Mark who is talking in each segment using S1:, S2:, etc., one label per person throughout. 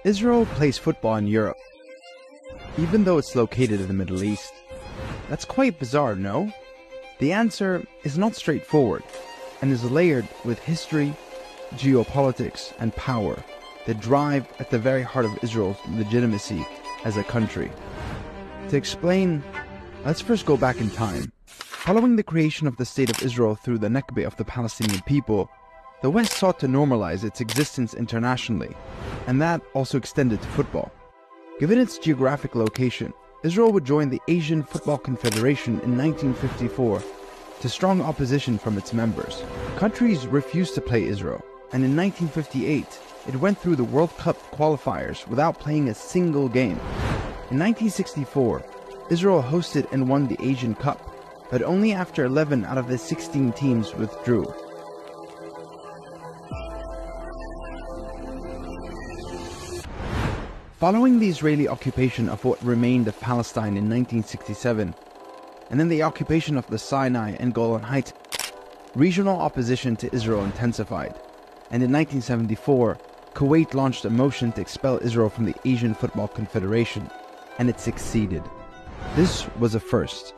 S1: Israel plays football in Europe, even though it's located in the Middle East. That's quite bizarre, no? The answer is not straightforward and is layered with history, geopolitics, and power that drive at the very heart of Israel's legitimacy as a country. To explain, let's first go back in time. Following the creation of the State of Israel through the Nakba of the Palestinian people, the West sought to normalize its existence internationally, and that also extended to football. Given its geographic location, Israel would join the Asian Football Confederation in 1954 to strong opposition from its members. Countries refused to play Israel, and in 1958, it went through the World Cup qualifiers without playing a single game. In 1964, Israel hosted and won the Asian Cup, but only after 11 out of the 16 teams withdrew. Following the Israeli occupation of what remained of Palestine in 1967, and then the occupation of the Sinai and Golan Heights, regional opposition to Israel intensified, and in 1974, Kuwait launched a motion to expel Israel from the Asian Football Confederation, and it succeeded. This was a first.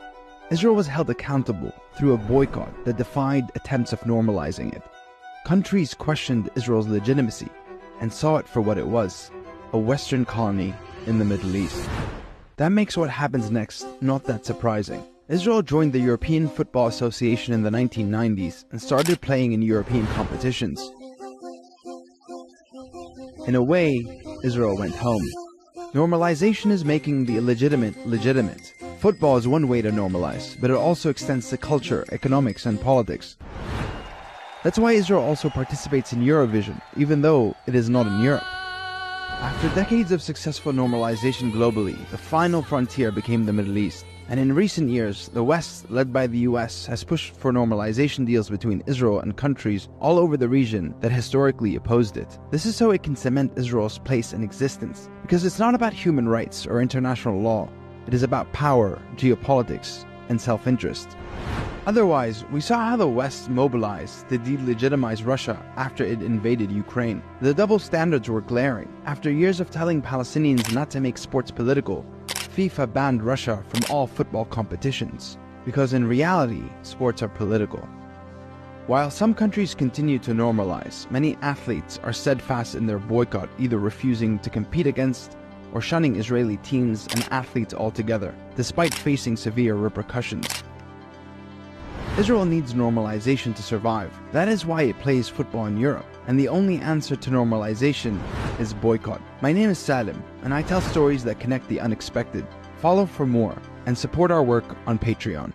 S1: Israel was held accountable through a boycott that defied attempts of normalizing it. Countries questioned Israel's legitimacy and saw it for what it was, a Western colony in the Middle East. That makes what happens next not that surprising. Israel joined the European Football Association in the 1990s and started playing in European competitions. In a way, Israel went home. Normalization is making the illegitimate legitimate. Football is one way to normalize, but it also extends to culture, economics, and politics. That's why Israel also participates in Eurovision, even though it is not in Europe. After decades of successful normalization globally, the final frontier became the Middle East. And in recent years, the West, led by the US, has pushed for normalization deals between Israel and countries all over the region that historically opposed it. This is so it can cement Israel's place in existence, because it's not about human rights or international law. It is about power, geopolitics, and self-interest. Otherwise, we saw how the West mobilized to delegitimize Russia after it invaded Ukraine. The double standards were glaring. After years of telling Palestinians not to make sports political, FIFA banned Russia from all football competitions, because in reality, sports are political. While some countries continue to normalize, many athletes are steadfast in their boycott, either refusing to compete against or shunning Israeli teams and athletes altogether, despite facing severe repercussions. Israel needs normalization to survive. That is why it plays football in Europe. And the only answer to normalization is boycott. My name is Salim, and I tell stories that connect the unexpected. Follow for more, and support our work on Patreon.